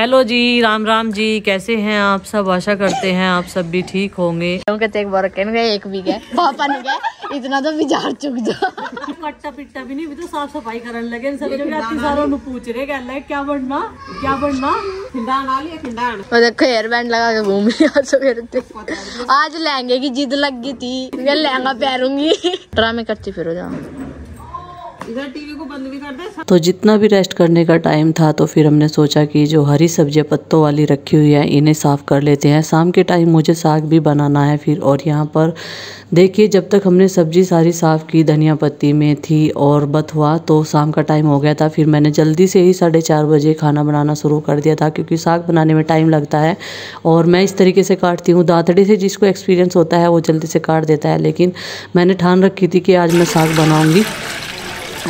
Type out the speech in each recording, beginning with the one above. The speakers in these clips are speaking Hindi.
हेलो जी, राम राम जी, कैसे हैं आप सब? आशा करते हैं आप सब भी ठीक होंगे। एक बार एक भी गए पापा ने गए इतना तो बिजार चुक जा कट्टा पिट्टा भी नहीं, भी तो साफ सफाई करने लगे। सब सारों ने पूछ रहे क्या बढ़ना खिंडान आ लिया खिंडान। देखो हेयर बैंड लगा के घूम लिया। आज लहंगे की जिद लग गई थी, मैं लहंगा पहनूंगी। ड्रामे करती फिर हो जाओ। इधर टीवी को बंद भी कर दे। तो जितना भी रेस्ट करने का टाइम था तो फिर हमने सोचा कि जो हरी सब्जियां पत्तों वाली रखी हुई है इन्हें साफ़ कर लेते हैं। शाम के टाइम मुझे साग भी बनाना है फिर। और यहाँ पर देखिए, जब तक हमने सब्जी सारी साफ़ की, धनिया पत्ती मेथी और बथुआ, तो शाम का टाइम हो गया था। फिर मैंने जल्दी से ही 4:30 बजे खाना बनाना शुरू कर दिया था, क्योंकि साग बनाने में टाइम लगता है। और मैं इस तरीके से काटती हूँ, दांतड़ी से जिसको एक्सपीरियंस होता है वो जल्दी से काट देता है। लेकिन मैंने ठान रखी थी कि आज मैं साग बनाऊँगी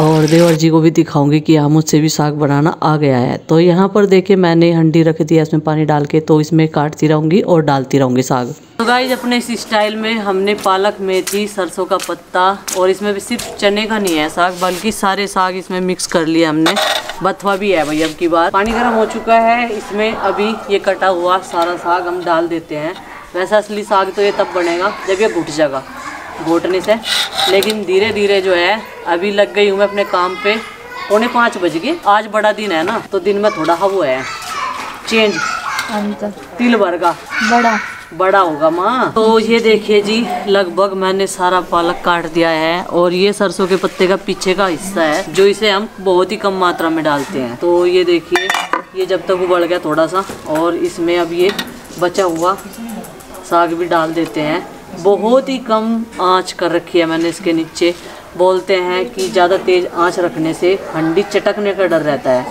और देवर जी को भी दिखाऊंगी कि हाँ, मुझसे भी साग बनाना आ गया है। तो यहाँ पर देखिए, मैंने हंडी रख दिया इसमें पानी डाल के, तो इसमें काटती रहूँगी और डालती रहूँगी साग। तो गाइस, अपने इस स्टाइल में हमने पालक, मेथी, सरसों का पत्ता और इसमें भी सिर्फ चने का नहीं है साग, बल्कि सारे साग इसमें मिक्स कर लिया हमने। बथुआ भी है भाई अब की बार। पानी गर्म हो चुका है, इसमें अभी ये कटा हुआ सारा साग हम डाल देते हैं। वैसा असली साग तो ये तब बनेगा जब ये घुट जाएगा घोटने से। लेकिन धीरे धीरे जो है, अभी लग गई हूँ मैं अपने काम पे। 4:45 बज गए। आज बड़ा दिन है ना, तो दिन में थोड़ा वो है चेंज, तिल भर का बड़ा होगा माँ। तो ये देखिए जी, लगभग मैंने सारा पालक काट दिया है। और ये सरसों के पत्ते का पीछे का हिस्सा है, जो इसे हम बहुत ही कम मात्रा में डालते हैं। तो ये देखिए, ये जब तक उबल गया थोड़ा सा, और इसमें अब ये बचा हुआ साग भी डाल देते हैं। बहुत ही कम आंच कर रखी है मैंने इसके नीचे। बोलते हैं कि ज़्यादा तेज़ आंच रखने से हंडी चटकने का डर रहता है,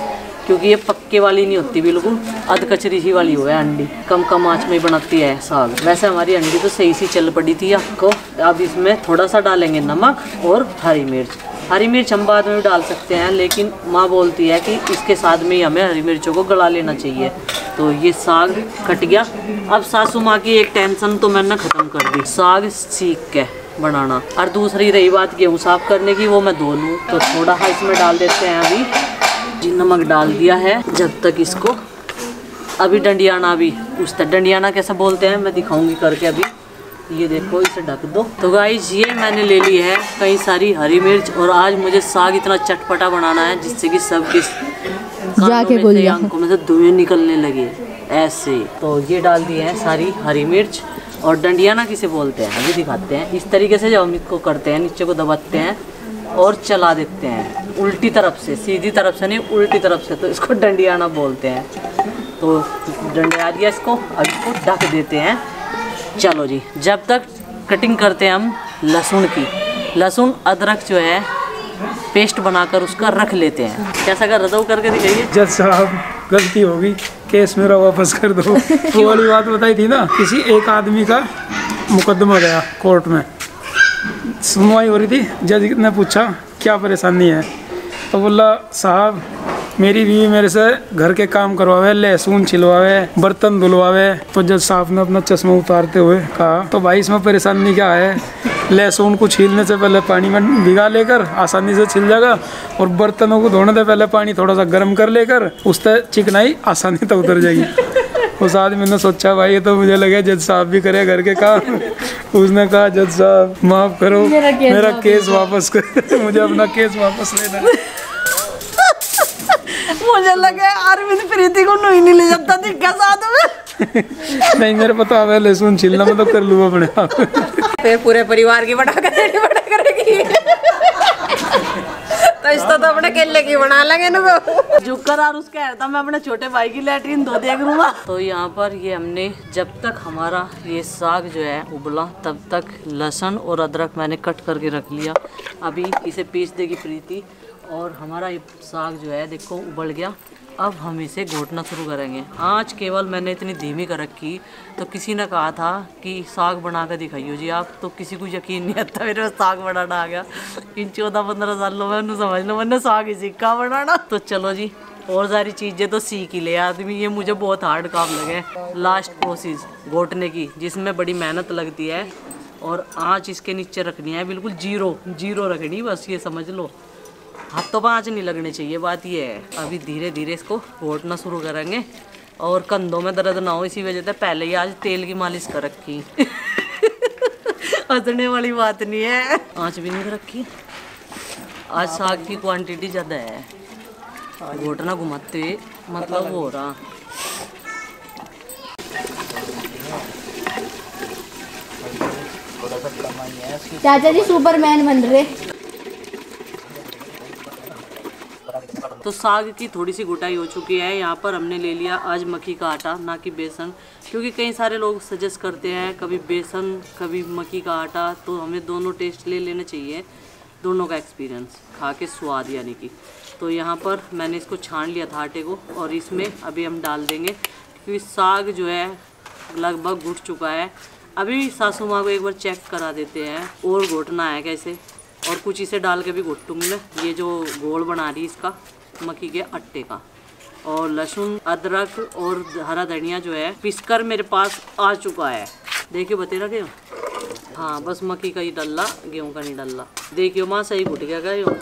क्योंकि ये पक्के वाली नहीं होती, बिल्कुल अधकचरी ही वाली हो है हंडी। कम आंच में ही बनाती है साग। वैसे हमारी हंडी तो सही सी चल पड़ी थी आपको। अब इसमें थोड़ा सा डालेंगे नमक और हरी मिर्च। हरी मिर्च हम बाद में भी डाल सकते हैं, लेकिन माँ बोलती है कि इसके साथ में ही हमें हरी मिर्चों को गला लेना चाहिए। तो ये साग कट गया। अब सासू माँ की एक टेंशन तो मैंने ख़त्म कर दी, साग सीख के बनाना। और दूसरी रही बात गेहूँ साफ़ करने की, वो मैं धो लूँ। तो थोड़ा सा इसमें डाल देते हैं अभी जी, नमक डाल दिया है। जब तक इसको अभी डंडियाना भी पूछता है, डंडियाना कैसे बोलते हैं मैं दिखाऊंगी करके। अभी ये देखो, इसे ढक दो। तो गाइस, ये मैंने ले ली है कई सारी हरी मिर्च। और आज मुझे साग इतना चटपटा बनाना है जिससे कि सबके आंखों में से धुएं निकलने लगे ऐसे। तो ये डाल दिए हैं सारी हरी मिर्च। और डंडियाना किसे बोलते हैं अभी दिखाते हैं। इस तरीके से जब हम इसको करते हैं, नीचे को दबाते हैं और चला देते हैं उल्टी तरफ से, सीधी तरफ से नहीं, उल्टी तरफ से, तो इसको डंडियाना बोलते हैं। तो डंडिया दिया इसको, अब इसको ढक देते हैं। चलो जी, जब तक कटिंग करते हैं हम लहसुन की। लहसुन अदरक जो है पेस्ट बनाकर उसका रख लेते हैं। कैसा कर रहा था करके दिखाइए। जज साहब, गलती होगी, केस मेरा वापस कर दो। वो वाली बात बताई थी ना, किसी एक आदमी का मुकदमा गया कोर्ट में, सुनवाई हो रही थी। जज ने पूछा क्या परेशानी है, तो बोला साहब मेरी बीवी मेरे से घर के काम करवावे, लहसुन छिलवावे, बर्तन धुलवावे। तो जज साहब ने अपना चश्मा उतारते हुए कहा, तो भाई इसमें परेशानी क्या है? लहसुन को छीलने से पहले पानी में भिगा लेकर आसानी से छिल जाएगा, और बर्तनों को धोने से पहले पानी थोड़ा सा गर्म कर लेकर उससे चिकनाई आसानी से उतर जाएगी। उस आदमी ने सोचा भाई ये तो मुझे लगे जज साहब भी करे घर के काम। उसने कहा जज साहब माफ करो, मेरा केस वापस कर, मुझे अपना केस वापस लेना। मुझे लगे अरविंद प्रीति को नहीं ले जाता दिखा साथ में। नहीं, मेरे पता है लहसुन छिलना मैं तो कर लूँ अपने आप। फिर पूरे परिवार की बड़ा करेगी। तो इसको तो अपने केले की बना लेंगे ना। जुकर और उसका था, मैं अपने छोटे भाई की लैट्रिन धो दिया करूँगा। तो यहाँ पर ये हमने, जब तक हमारा ये साग जो है उबला, तब तक लहसुन और अदरक मैंने कट करके रख लिया। अभी इसे पीस देगी प्रीति। और हमारा ये साग जो है देखो उबल गया। अब हम इसे घोटना शुरू करेंगे। आँच केवल मैंने इतनी धीमी कर रखी। तो किसी ने कहा था कि साग बना कर दिखाइयो जी आप, तो किसी को यकीन नहीं आता मेरे साग बनाना आ गया। इन 14-15 सालों में उन्हें समझ लो मैंने साग ही सीखा बनाना। तो चलो जी, और सारी चीज़ें तो सीख ही ले आदमी। ये मुझे बहुत हार्ड काम लगे, लास्ट प्रोसेस घोटने की, जिसमें बड़ी मेहनत लगती है। और आँच इसके नीचे रखनी है, बिल्कुल जीरो रखनी, बस ये समझ लो। हाथों पर आँच नहीं लगने चाहिए, बात ये है। अभी धीरे धीरे इसको घोटना शुरू करेंगे। और कंधों में दर्द ना हो इसी वजह से पहले ही आज तेल की मालिश कर रखी। हंसने वाली बात नहीं है। आँच भी नहीं रखी। आज साग की क्वांटिटी ज़्यादा है। घोटना घुमाते मतलब हो रहा। चाचा जी सुपरमैन बन रहे। तो साग की थोड़ी सी घुटाई हो चुकी है। यहाँ पर हमने ले लिया आज मक्की का आटा, ना कि बेसन, क्योंकि कई सारे लोग सजेस्ट करते हैं कभी बेसन कभी मक्की का आटा, तो हमें दोनों टेस्ट ले लेना चाहिए, दोनों का एक्सपीरियंस खा के स्वाद यानी कि। तो यहाँ पर मैंने इसको छान लिया था आटे को, और इसमें अभी हम डाल देंगे, क्योंकि साग जो है लगभग घुट चुका है। अभी सासू माँ को एक बार चेक करा देते हैं और घोटना है कैसे, और कुछ इसे डाल के भी घोटूंगी मैं। ये जो घोल बना रही इसका मक्की के आटे का, और लहसुन अदरक और हरा धनिया जो है पीसकर मेरे पास आ चुका है। देखिए बतेरा क्यों, हाँ बस मक्की का ही डल्ला, गेहूँ का नहीं डल्ला। देखियो माँ सही घुट गया गयो।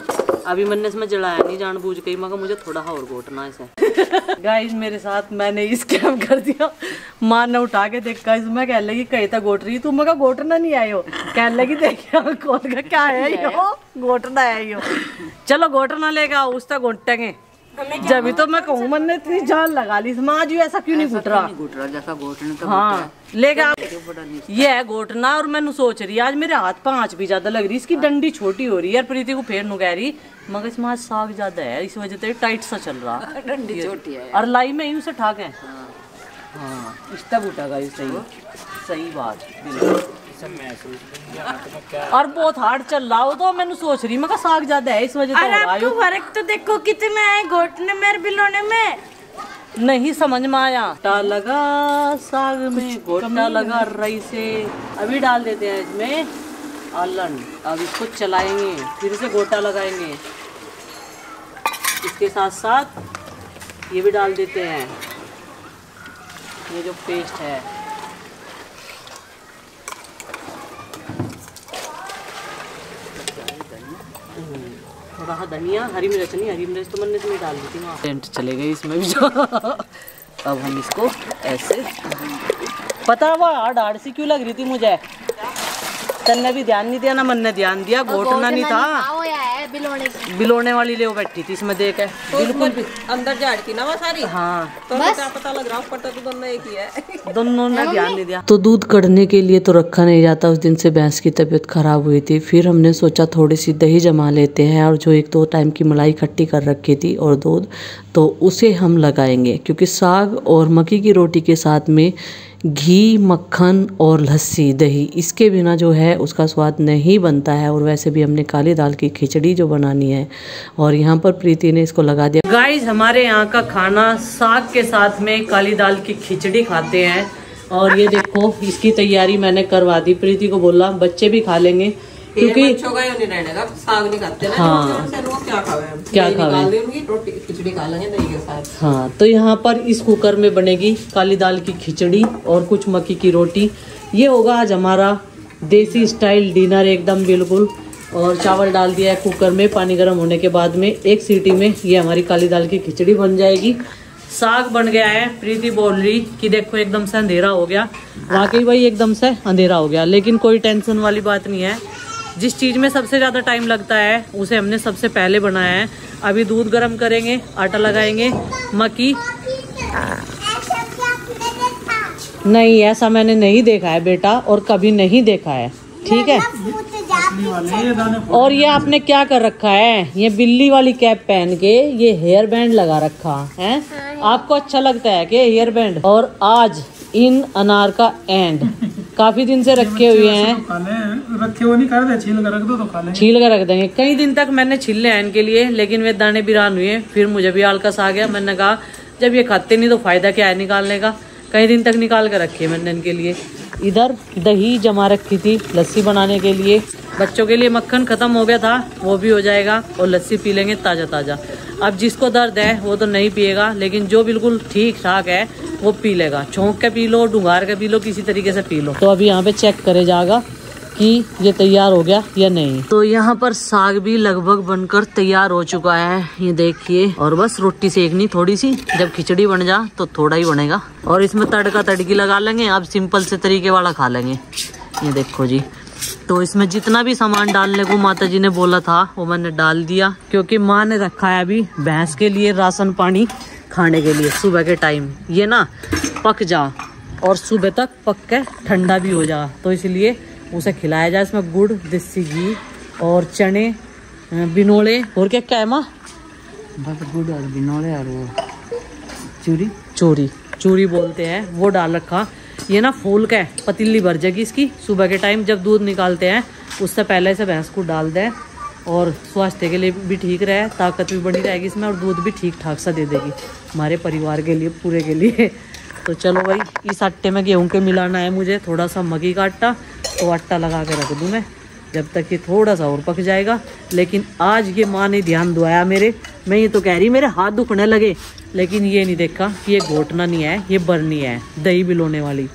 अभी मैंने इसमें जलाया नहीं जानबूझ के, मगर मुझे थोड़ा और घोटना इसे। गाइस मेरे साथ मैंने स्कैम कर दिया। माँ ने उठा के देखा इसमें, कह लगी कहीं तक घोट रही तू, मगर घोटना नहीं आयो। कह लगी देखिए खोल का क्या है यो, घोटना है यो। चलो घोटना लेगा उस तक घोटेंगे। जब तो मैं कहूँ मैंने इतनी जान लगा ली इसमें, आज ऐसा क्यों नहीं घुट रहा जैसा घोटने तो हाँ लेगा। ये है घोटना, और मैंने सोच रही आज मेरे हाथ पांच भी ज्यादा लग रही, इसकी डंडी छोटी हो रही है। प्रीति को फेर नु कह रही मगर इसमें आज साग ज्यादा है, इस वजह से टाइट सा चल रहा। डंडी छोटी है और लाई में यूं से ठाक है। हाँ इस तक उठा सही बात बिल्कुल। और बहुत हार्ड चल रहा हो, तो मैंने सोच रही मैं साग ज्यादा है इस वजह से। फर्क तो देखो कितना है घोटने में बिलोने में, नहीं समझ में आया। गोटा लगा साग में, गोटा लगा रई से। अभी डाल देते हैं इसमें आलन, अब इसको चलाएंगे फिर से गोटा लगाएंगे। इसके साथ साथ ये भी डाल देते हैं, ये जो पेस्ट है। थोड़ा सा धनिया, हरी मिर्च नहीं, हरी मिर्च तो मैंने इसमें डाल दी थी वहाँ। टेंट चले गए इसमें भी। अब हम इसको ऐसे, पता है वो हार्ड सी क्यों लग रही थी मुझे, तन्ने भी ध्यान नहीं दिया ना मैंने ध्यान दिया, घोटना नहीं था। बिलोने वाली ले बैठी थी इसमें देख है, बिल्कुल भी अंदर झाड़ की ना वो सारी। हाँ तो क्या पता लग रहा है, पता तो दोनों एक ही है। दोनों ने ध्यान नहीं दिया। तो दूध कढ़ने के लिए तो रखा नहीं जाता, उस दिन से भैंस की तबीयत खराब हुई थी। फिर हमने सोचा थोड़ी सी दही जमा लेते हैं, और जो 1-2 टाइम की मलाई इकट्ठी कर रखी थी और दूध, तो उसे हम लगाएंगे, क्योंकि साग और मक्की की रोटी के साथ में घी, मक्खन और लस्सी, दही, इसके बिना जो है उसका स्वाद नहीं बनता है। और वैसे भी हमने काली दाल की खिचड़ी जो बनानी है, और यहाँ पर प्रीति ने इसको लगा दिया। गाइस हमारे यहाँ का खाना साग के साथ में काली दाल की खिचड़ी खाते हैं। और ये देखो इसकी तैयारी मैंने करवा दी, प्रीति को बोला बच्चे भी खा लेंगे, क्योंकि साग नहीं खाते ना। हाँ क्या खावे, रोटी खिचड़ी खा लेंगे दही के साथ। हाँ तो यहाँ पर इस कुकर में बनेगी काली दाल की खिचड़ी और कुछ मक्की की रोटी। ये होगा आज हमारा देसी स्टाइल डिनर एकदम बिल्कुल। और चावल डाल दिया है कुकर में, पानी गर्म होने के बाद में 1 सीटी में ये हमारी काली दाल की खिचड़ी बन जाएगी। साग बन गया है। प्रीति बोल रही कि देखो एकदम से अंधेरा हो गया, वाकई भाई एकदम से अंधेरा हो गया, लेकिन कोई टेंशन वाली बात नहीं है। जिस चीज़ में सबसे ज़्यादा टाइम लगता है उसे हमने सबसे पहले बनाया है। अभी दूध गर्म करेंगे, आटा लगाएंगे, मक्की। नहीं ऐसा मैंने नहीं देखा है बेटा, और कभी नहीं देखा है, ठीक है। और ये आपने क्या कर रखा है, ये बिल्ली वाली कैप पहन के ये हेयर बैंड लगा रखा है। आपको अच्छा लगता है कि हेयर बैंड? और आज इन अनार का एंड काफी दिन से रखे हुए हैं, रखे हुए नहीं कर दे, छील कर रख दो तो खा लेंगे। छील कर रख देंगे। कई दिन तक मैंने छीले हैं इनके लिए, लेकिन वे दाने बिरान हुए। फिर मुझे भी आलकस आ गया, मैंने कहा जब ये खाते नहीं तो फायदा क्या है निकालने का। कई दिन तक निकाल कर रखे मैंने इनके लिए। इधर दही जमा रखी थी लस्सी बनाने के लिए। बच्चों के लिए मक्खन खत्म हो गया था, वो भी हो जाएगा, और लस्सी पी लेंगे ताज़ा ताज़ा। अब जिसको दर्द है वो तो नहीं पिएगा, लेकिन जो बिल्कुल ठीक ठाक है वो पी लेगा। छोंक के पी लो, डुंगार के पी लो, किसी तरीके से पी लो। तो अभी यहाँ पे चेक करे जाएगा कि ये तैयार हो गया या नहीं। तो यहाँ पर साग भी लगभग बनकर तैयार हो चुका है, ये देखिए। और बस रोटी सेकनी थोड़ी सी, जब खिचड़ी बन जा तो थोड़ा ही बनेगा। और इसमें तड़का तड़की लगा लेंगे, अब सिंपल से तरीके वाला खा लेंगे। ये देखो जी। तो इसमें जितना भी सामान डालने को माता जी ने बोला था वो मैंने डाल दिया, क्योंकि माँ ने रखा है अभी भैंस के लिए राशन पानी खाने के लिए सुबह के टाइम, ये ना पक जा और सुबह तक पक के ठंडा भी हो जा, तो इसलिए उसे खिलाया जाए। इसमें गुड़, देसी घी और चने, बिनोले और क्या क्या है माँ? गुड़ और बिनोले और वो चूरी बोलते हैं, वो डाल रखा। ये ना फूल का पतीली भर जाएगी इसकी, सुबह के टाइम जब दूध निकालते हैं उससे पहले से भैंस को डाल दें, और स्वास्थ्य के लिए भी ठीक रहे, ताकत भी बनी रहेगी इसमें, और दूध भी ठीक ठाक सा दे देगी हमारे परिवार के लिए, पूरे के लिए। तो चलो भाई, इस आटे में गेहूं के मिलाना है मुझे थोड़ा सा मक्की का आटा, तो आटा लगा के रख दूँ मैं जब तक कि थोड़ा सा और पक जाएगा। लेकिन आज ये माँ ने ध्यान दुआया मेरे, मैं ये तो कह रही मेरे हाथ दुखने लगे, लेकिन ये नहीं देखा कि ये घोटना नहीं है, ये बरनी है दही बिलोने वाली।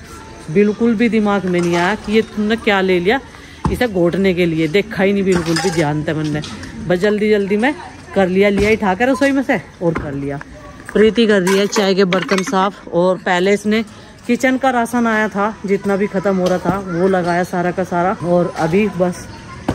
बिल्कुल भी दिमाग में नहीं आया कि ये तुमने क्या ले लिया इसे घोटने के लिए, देखा ही नहीं बिल्कुल भी ध्यान था मैंने। बस जल्दी जल्दी में कर लिया ही ठा कर रसोई में से और कर लिया। प्रीति कर रही है चाय के बर्तन साफ, और पहले इसने किचन का राशन आया था जितना भी खत्म हो रहा था वो लगाया सारा का सारा, और अभी बस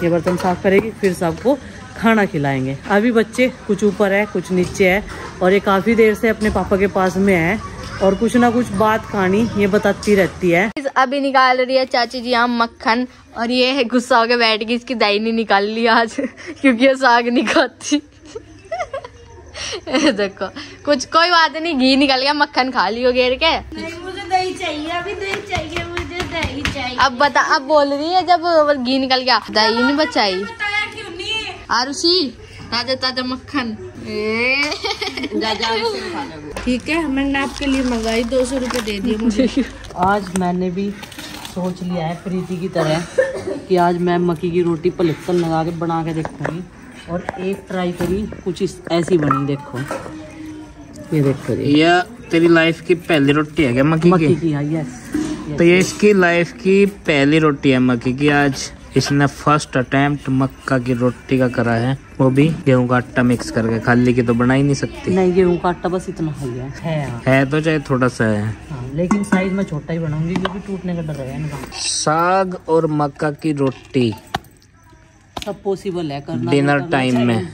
ये बर्तन साफ करेगी, फिर सबको खाना खिलाएंगे। अभी बच्चे कुछ ऊपर है कुछ नीचे है, और ये काफ़ी देर से अपने पापा के पास में है, और कुछ ना कुछ बात कहानी ये बताती रहती है। अभी निकाल रही है चाची जी यहाँ मक्खन, और ये गुस्सा होकर बैठ गई, इसकी दही नहीं निकाल ली आज क्योंकि ये साग नहीं खाती। देखो कुछ कोई बात नहीं, घी निकल गया, मक्खन खा लियो घेर के। नहीं मुझे दही चाहिए, अभी दही चाहिए, मुझे दही चाहिए। अब बता, अब बोल रही है जब घी निकल गया दही नहीं बचाई। बताया क्यों नहीं? आरुषि ताजा ताजा मक्खन ठीक है, मैंने आपके लिए मंगाई, 200 रुपये दे दिए मुझे। आज मैंने भी सोच लिया है प्रीति की तरह कि आज मैं मक्की की रोटी पलटन लगा के बना के देखूंगी, और एक ट्राई करी कुछ ऐसी बनी। देखो ये देखो, ये तेरी लाइफ की पहली रोटी है क्या मक्की की? हाँ, यस। तो ये इसकी लाइफ की पहली रोटी है मक्की की। आज इसने फर्स्ट अटेम्प्ट मक्का की रोटी का करा है, वो भी गेहूं का आटा मिक्स करके। खाली की तो बना ही नहीं सकती। नहीं, गेहूं का आटा बस इतना है तो चाहे थोड़ा सा है, हाँ, लेकिन साइज में छोटा ही बनाऊंगी क्योंकि टूटने का डर है इनका। साग और मक्का की रोटी सब पॉसिबल है करना, डिनर टाइम में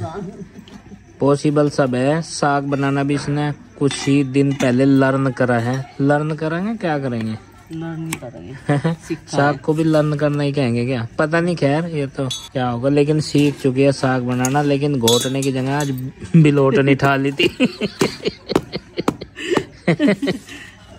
पॉसिबल सब है। साग बनाना भी इसने कुछ ही दिन पहले लर्न करा है। लर्न करेंगे क्या करेंगे? लर्न करेंगे। साग को भी लर्न करना ही कहेंगे क्या, पता नहीं, खैर ये तो क्या होगा। लेकिन सीख चुकी है साग बनाना, लेकिन घोटने की जगह आज बिलोटनी ठा ली थी।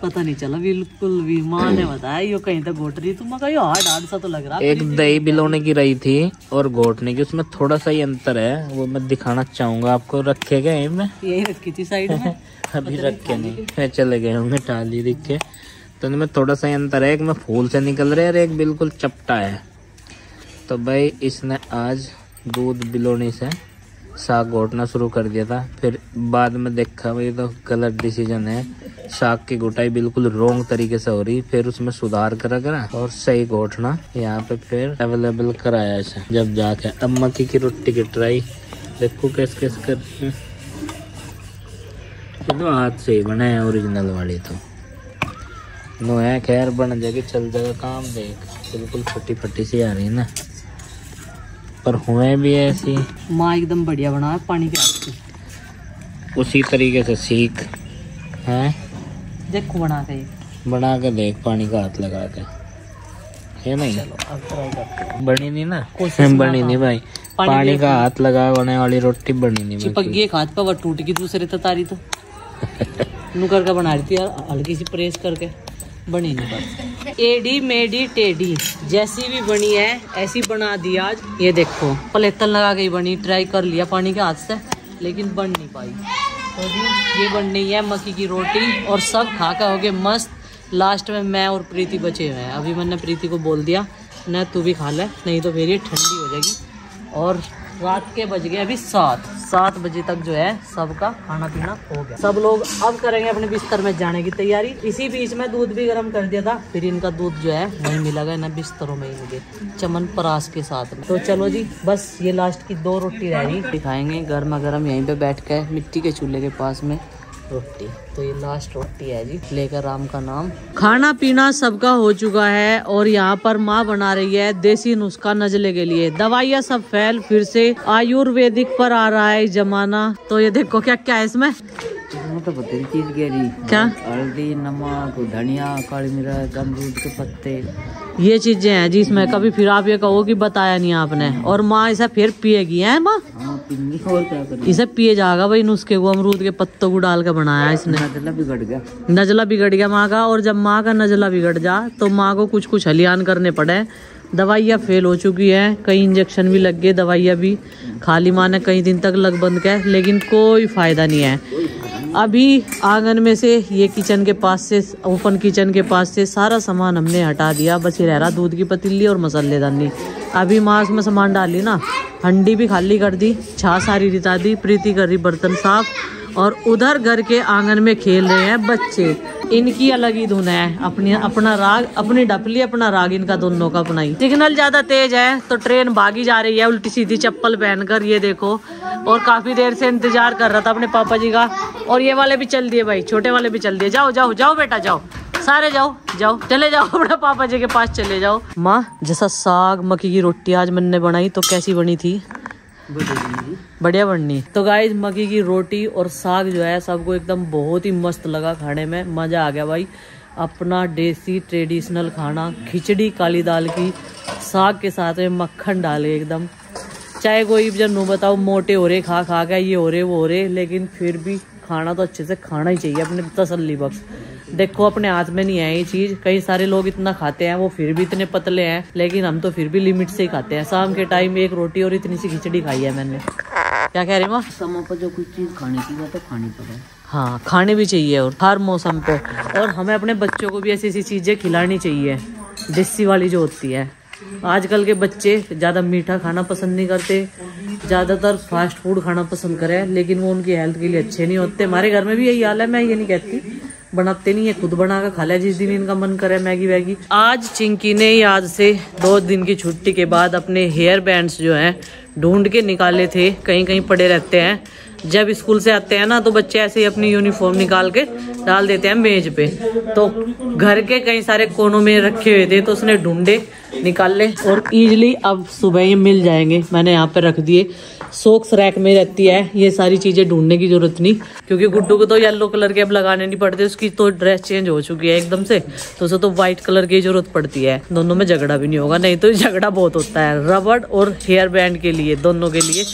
पता नहीं चला बिल्कुल भी, माँ ने बताया यो कहीं तक घोट रही, तुम कहीं हार्ड सा तो लग रहा। एक दही बिलोने की रही थी और घोटने की, उसमें थोड़ा सा ही अंतर है, वो मैं दिखाना चाहूंगा आपको। रखे गए मैं यही रखी थी साइड में। अभी रखे नहीं, मैं चले गए होंगे टाली दिख के। तो इनमें थोड़ा सा ही अंतर है, एक में फूल से निकल रहे हैं और एक बिल्कुल चपटा है। तो भाई इसने आज दूध बिलोने से साग घोटना शुरू कर दिया था, फिर बाद में देखा भाई तो गलत डिसीजन है। साग की घोटाई बिल्कुल रॉन्ग तरीके से हो रही, फिर उसमें सुधार करा और सही घोटना यहाँ पे फिर अवेलेबल कराया इसे। जब जाके अब मक्की की रोटी की ट्राई देखो कैसे कर, तो हाथ से ही बना है ओरिजिनल वाली। तो नो है, खैर बन जाएगी, चल जाएगा काम। देख बिल्कुल फटी फटी सी आ रही है ना, पर हुए भी ऐसी। माँ एकदम बढ़िया बना है पानी के हाथ से, उसी तरीके से सीख है। देखो बना के देख पानी का हाथ लगा के, है नहीं? अब ट्राई करते हैं। बनी नहीं ना, कोशिश बनी नहीं भाई। पानी का हाथ लगाने वाली रोटी बनी नहीं। चिपक गई एक हाथ पे, वो टूट गई दूसरे तारी तो नुकर का बना रही थी यार, हल्की सी प्रेस करके, बनी नहीं बस। एडी मेडी टेडी जैसी भी बनी है ऐसी बना दी आज। ये देखो पलेतन लगा के ही बनी, ट्राई कर लिया पानी के हाथ से, लेकिन बन नहीं पाई। तो जी ये बन रही है मक्की की रोटी, और सब खा के हो गए मस्त। लास्ट में मैं और प्रीति बचे हुए हैं। अभी मैंने प्रीति को बोल दिया ना तू भी खा ले, नहीं तो फिर ये ठंडी हो जाएगी। और रात के बज गए अभी 7 बजे तक जो है सबका खाना पीना हो गया। सब लोग अब करेंगे अपने बिस्तर में जाने की तैयारी। इसी बीच में दूध भी गर्म कर दिया था, फिर इनका दूध जो है वही मिलेगा ना बिस्तरों में इनके चमनप्राश के साथ में। तो चलो जी, बस ये लास्ट की 2 रोटी रह गई, दिखाएंगे गर्मा गर्म यहीं पे बैठ के मिट्टी के चूल्हे के पास में रोटी। तो ये लास्ट रोटी है जी, लेकर राम का नाम। खाना पीना सबका हो चुका है और यहाँ पर माँ बना रही है देसी नुस्खा नजले के लिए। दवाइयाँ सब फैल फिर से आयुर्वेदिक पर आ रहा है जमाना। तो ये देखो क्या क्या है इसमें, तो बतेरी चीज गहरी क्या हल्दी, नमक, धनिया, काली मिर्च, अमरूद के पत्ते, ये चीजें हैं जी इसमें। कभी फिर आप ये कहो कि बताया नहीं आपने। और माँ इसे फिर पिएगी है माँ, और क्या करें, इसे पिए जाएगा भाई नुस्खे को। अमरूद के पत्तों को डाल के बनाया इसने। नजला बिगड़ गया, नजला बिगड़ गया माँ का। और जब माँ का नजला बिगड़ जा तो माँ को कुछ कुछ हलियान करने पड़े। दवाइयाँ फेल हो चुकी है, कई इंजेक्शन भी लग गए, दवाइयाँ भी खा ली माँ ने कई दिन तक लग बंद के, लेकिन कोई फायदा नहीं है। अभी आंगन में से ये किचन के पास से, ओपन किचन के पास से सारा सामान हमने हटा दिया। बस ये रह रहा दूध की पतीली और मसालेदानी। अभी माँ उसमें सामान डाली ना, हंडी भी खाली कर दी, छाछ सारी रिता दी, प्रीति कर रही बर्तन साफ। और उधर घर के आंगन में खेल रहे हैं बच्चे। इनकी अलग ही धुन है, अपना राग, अपनी डपली अपना राग, इनका दोनों का अपना ही। सिग्नल ज्यादा तेज है तो ट्रेन भागी जा रही है उल्टी सीधी चप्पल पहनकर, ये देखो। और काफी देर से इंतजार कर रहा था अपने पापा जी का। और ये वाले भी चल दिए भाई, छोटे वाले भी चल दिए। जाओ जाओ जाओ बेटा जाओ, सारे जाओ जाओ, चले जाओ अपने पापा जी के पास चले जाओ। माँ जैसा साग मक्की की रोटी आज मैंने बनाई तो कैसी बनी थी? बढ़िया बननी। तो गाइस मक्की की रोटी और साग जो है सबको एकदम बहुत ही मस्त लगा खाने में, मजा आ गया भाई। अपना देसी ट्रेडिशनल खाना, खिचड़ी काली दाल की, साग के साथ में मक्खन डाले एकदम। चाहे कोई जन बताओ मोटे हो रहे खा खा के, ये हो रहे वो हो रहे, लेकिन फिर भी खाना तो अच्छे से खाना ही चाहिए अपने तसल्ली बख्श। देखो अपने हाथ में नहीं है ये चीज। कई सारे लोग इतना खाते हैं, वो फिर भी इतने पतले हैं, लेकिन हम तो फिर भी लिमिट से ही खाते हैं। शाम के टाइम 1 रोटी और इतनी सी खिचड़ी खाई है मैंने। क्या कह रहे माँ? समय पर जो कुछ चीज खाने की बात है खानी पड़े। हाँ खाने भी चाहिए और हर मौसम पे। और हमें अपने बच्चों को भी ऐसी ऐसी चीजें खिलानी चाहिए देसी वाली जो होती है। आजकल के बच्चे ज़्यादा मीठा खाना पसंद नहीं करते, ज़्यादातर फास्ट फूड खाना पसंद करें, लेकिन वो उनकी हेल्थ के लिए अच्छे नहीं होते। हमारे घर में भी यही हाल है, मैं ये नहीं कहती बनाते नहीं है, खुद बना कर खा लिया जिस दिन इनका मन करे मैगी वैगी। आज चिंकी ने आज से 2 दिन की छुट्टी के बाद अपने हेयर बैंड्स जो हैं ढूंढ के निकाले थे, कहीं कहीं पड़े रहते हैं। जब स्कूल से आते हैं ना तो बच्चे ऐसे ही अपनी यूनिफॉर्म निकाल के डाल देते हैं मेज पे। तो घर के कई सारे कोनों में रखे हुए थे तो उसने ढूंढे, निकाले और इजीली अब सुबह ही मिल जाएंगे। मैंने यहाँ पे रख दिए, सॉक्स रैक में रहती है, ये सारी चीजें ढूंढने की जरूरत नहीं, क्योंकि गुड्डू को तो येलो कलर के अब लगाने नहीं पड़ते, उसकी तो ड्रेस चेंज हो चुकी है एकदम से, तो उसे तो व्हाइट कलर की जरूरत पड़ती है। दोनों में झगड़ा भी नहीं होगा, नहीं तो झगड़ा बहुत होता है रबड़ और हेयर बैंड के लिए, दोनों के लिए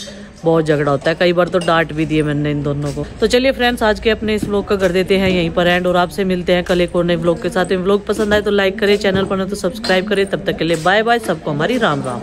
बहुत झगड़ा होता है। कई बार तो डांट भी दिए मैंने इन दोनों को। तो चलिए फ्रेंड्स, आज के अपने इस व्लॉग का कर देते हैं यहीं पर एंड, और आपसे मिलते हैं कल एक और नए व्लॉग के साथ। व्लॉग पसंद आए तो लाइक करें, चैनल पर तो सब्सक्राइब करें। तब तक के लिए बाय बाय, सबको हमारी राम राम।